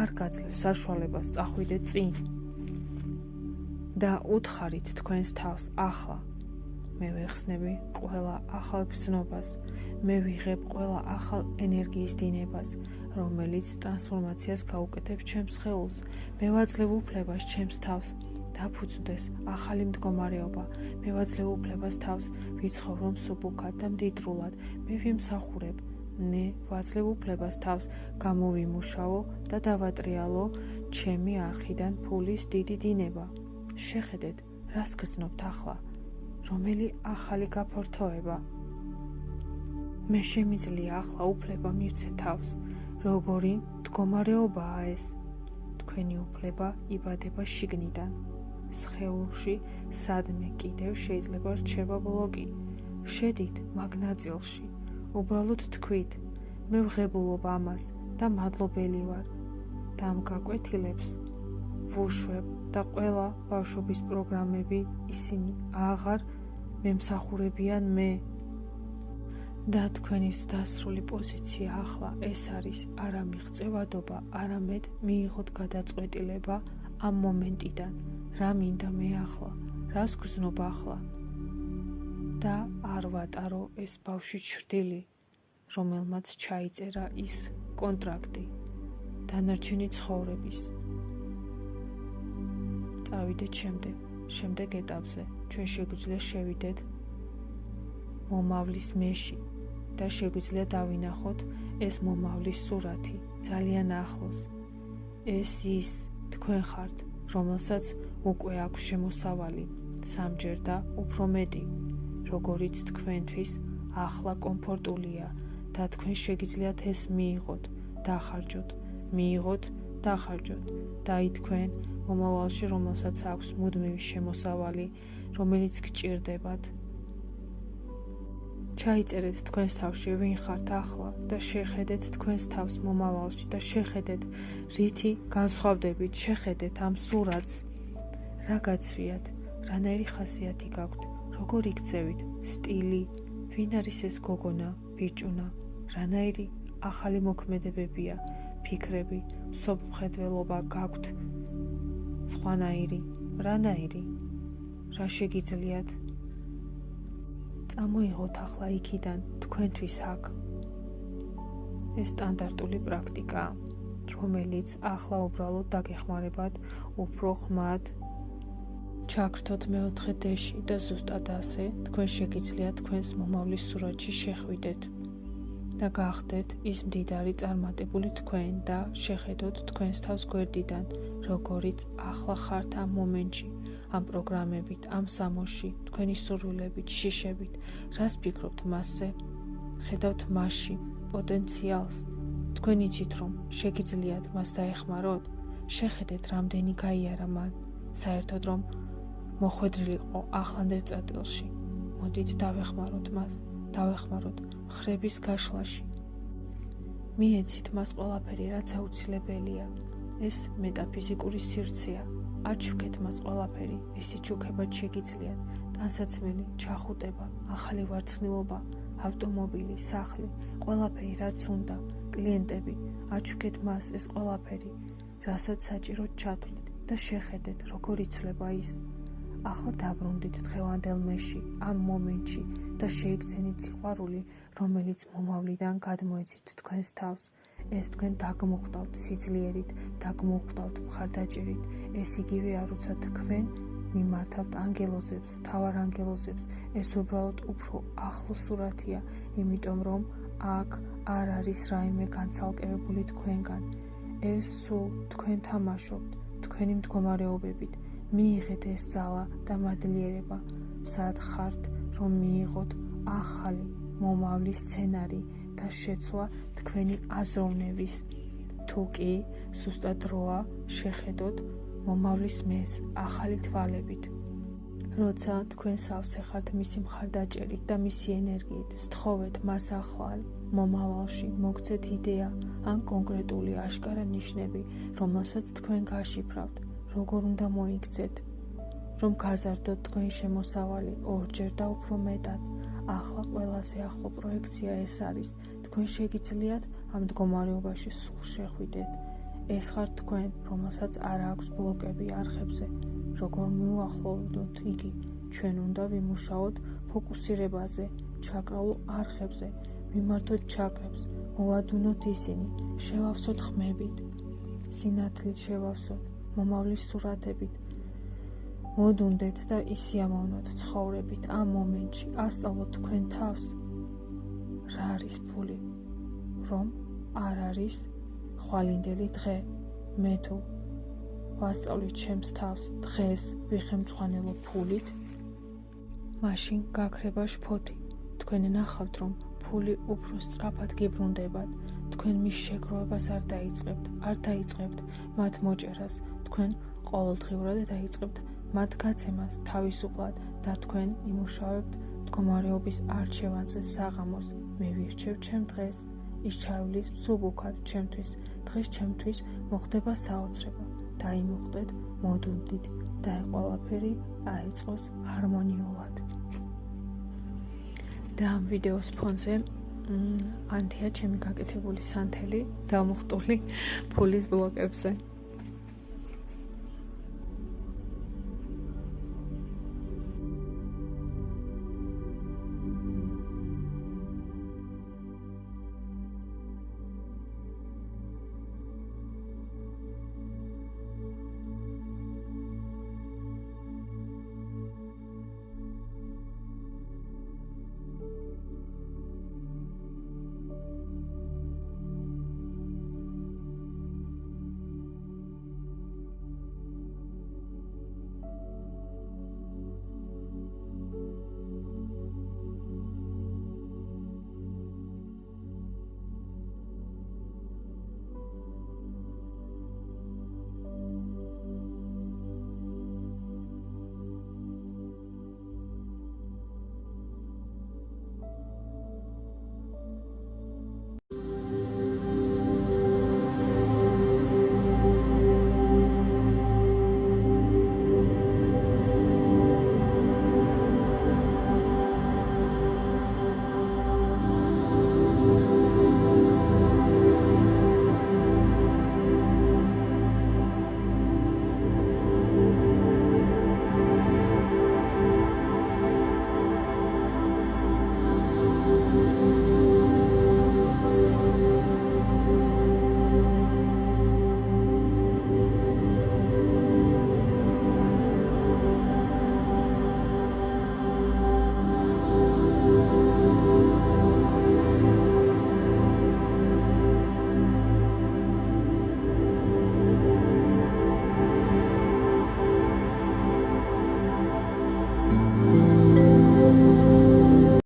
არ გაძლევს საშუალებას წახვიდეთ წინ და უთხარით თქვენს თავს ახლა მე ვეხსნები ყველა ახალ გზნობას, მე ვიღებ ყველა ახალ ენერგიის დინებას, რომელიც ტრანსფორმაციას გაუკეთებს ჩემს სხეულს, მე ვაძლევ უფლებას ჩემს თავს დაფუძნდეს ახალი მდგომარეობა, მე ვაძლევ უფლებას თავს ვიცხოვრო მსუბუქად და მდიდრულად, მე ვიმსახურებ, მე ვაძლევ უფლებას თავს გამოვიმუშავო და დავატრიალო ჩემი არხიდან ფულის დიდი დინება. შეხედეთ, რას გრძნობთ ახლა, რომელი ახალი გაფართოება. მე შემიძლია ახლა უფლება მივცე თავს, როგორი მდგომარეობაა ეს. თქვენი უფლება იბადება შიგნიდან. სხეულში სადმე კიდევ შეიძლება რჩება ბლოკი. შედით მაგ ნაწილში. უბრალოდ თქვით, მე ვღებულობ ამას და მადლობელი ვარ და ამ გაკვეთილებს ვუშვებ და ყველა ბავშვობის პროგრამები ისინი აღარ მემსახურებიან მე და თქვენის დასრული პოზიცია ახლა ეს არის არა მიღწევადობა, არამედ მიიღოთ გადაწყვეტილება ამ მომენტიდან, რა მინდა მე ახლა, რას გრძნობ ახლა და არ ვატარო ეს ბავშვი ჩრდილი, რომელმაც ჩაიწერა ის კონტრაქტი დანარჩენი ცხოვრების. წავიდეთ შემდეგ ეტაპზე, ჩვენ შეგვიძლია შევიდეთ მომავლის მეში და შეგვიძლია დავინახოთ ეს მომავლის სურათი ძალიან ახლოს. ეს ის თქვენ ხართ, რომელსაც უკვე აქვს შემოსავალი სამჯერ და უფრო მეტი, როგორიც თქვენთვის ახლა კომფორტულია და თქვენ შეგიძლიათ ეს მიიღოთ, დახარჯოთ და თქვენ მომავალში, რომელსაც აქვს მუდმივი შემოსავალი, რომელიც გჭირდებათ. ჩაიწერეთ თქვენს თავში ვინ ხართ ახლა და შეხედეთ თქვენს თავს მომავალში და შეხედეთ რითი განსხვავდებით, შეხედეთ ამ სურათს, რა გაცვიათ, რანაირი ხასიათი გაქვთ, როგორ იქცევით, სტილი, ვინ არის ეს გოგონა, ბიჭუნა, რანაირი ახალი მოქმედებებია, ფიქრები, მსოფლმხედველობა გაქვთ, სხვანაირი, რანაირი, რა შეგიძლიათ. წამოიღოთ ახლა იქიდან თქვენთვის აქ. ეს სტანდარტული პრაქტიკაა, რომელიც ახლა უბრალოდ დაგეხმარებათ უფრო ხმად ჩაგრთოთ მეოთხე დეში და ზუსტად ასე თქვენ შეგიძლიათ თქვენს მომავლის სურათში შეხვიდეთ და გახდეთ ის მდიდარი წარმატებული თქვენ და შეხედოთ თქვენს თავს გვერდიდან, როგორიც ახლა ხართ ამ მომენტში, ამ პროგრამებით, ამ სამოსში, თქვენი სურვილებით, შიშებით. რას ფიქრობთ მასზე? ხედავთ მასში პოტენციალს. თქვენ იცით, რომ შეგიძლიათ მას დაეხმაროთ? შეხედეთ, რამდენი გაიარა მან, საერთოდ რომ მოხვედრილიყო ახლანდელ წერტილში. მოდით დავეხმაროთ მას, დავეხმაროთ ხრების გაშლაში. მიეცით მას ყველაფერი, რაც აუცილებელია. ეს მეტაფიზიკური სივრცეა. აჩუქეთ მას ყველაფერი, რისი ჩუქებაც შეგიძლიათ. ტანსაცმელი, ჩახუტება, ახალი ვარცხნილობა, ავტომობილი, სახლი, ყველაფერი, რაც უნდა, კლიენტები. აჩუქეთ მას ეს ყველაფერი, რასაც საჭიროდ ჩათვლით და შეხედეთ, როგორ იცვლება ის. ახლა დაბრუნდით დღევანდელ მეში, ამ მომენტში და შეიგრძენით სიყვარული, რომელიც მომავლიდან გადმოეცით თქვენს თავს. ეს თქვენ დაგმოხდავთ სიძლიერით, დაგმოხდავთ მხარდაჭერით. ეს იგივეა, როცა თქვენ მიმართავთ ანგელოზებს, მთავარანგელოზებს. ეს უბრალოდ უფრო ახლო სურათია, იმიტომ რომ აქ არ არის რაიმე განცალკევებული თქვენგან. ეს სულ თქვენ თამაშობთ, თქვენი მდგომარეობებით. მიიღეთ ეს ძალა და მადლიერება, სად ხართ, რომ მიიღოთ ახალი მომავლის სცენარი და შეცვლა თქვენი აზროვნების. თუ კი სუსტად როა, შეხედოთ მომავლის მეს ახალი თვალებით. როცა თქვენ სავსე ხართ მისი მხარდაჭერით და მისი ენერგიით, სთხოვეთ მას ახლა მომავალში, მოგცეთ იდეა ან კონკრეტული აშკარა ნიშნები, რომელსაც თქვენ გაშიფრავთ, როგორ უნდა მოიქცეთ, რომ გაზარდოთ თქვენი შემოსავალი ორჯერ და უფრო მეტად. ახლა ყველაზე ახლო პროექცია ეს არის. თქვენ შეგიძლიათ ამ მდგომარეობაში სულ შეხვიდეთ. ეს ხართ თქვენ, რომელსაც არ აქვს ბლოკები არხებზე. როგორ მივახლოვდოთ იგი? ჩვენ უნდა ვიმუშაოთ ფოკუსირებაზე, ჩაკრალულ არხებზე, მიმართოთ ჩაკრებს, მოვადუნოთ ისინი, შევავსოთ ხმებით, სინათლით შევავსოთ, მომავლის სურათებით, მოდუნდეთ და ისიამოვნოთ ცხოვრებით ამ მომენტში, ასწავლოთ თქვენ თავს, რა არის ფული, რომ არ არის ხვალინდელი დღე. მე თუ ვასწავლით ჩემს თავს დღეს ვიხემწვანელო ფულით, მაშინ გაქრება შფოთი. თქვენ ნახავთ, რომ ფული უფრო სწრაფად გიბრუნდებათ. თქვენ მის შეგროვებას არ დაიწყებთ მათ მოჭერას. თქვენ ყოველდღიურად დაიწყებთ მათ გაცემას თავისუფლად და თქვენ იმუშავებთ მდგომარეობის არჩევანზე საღამოს. მე ვირჩევ ჩემ დღეს, ის ჩავლის მსუბუქად ჩემთვის. დღეს ჩემთვის მოხდება საოცრება. დაიმოხდეთ, მოდუნდით და ეს ყველაფერი დაიწყოს ჰარმონიულად. და ამ ვიდეოს ფონზე ანთია ჩემი გაკეთებული სანთელი დამუხტული ფულის ბლოკებზე.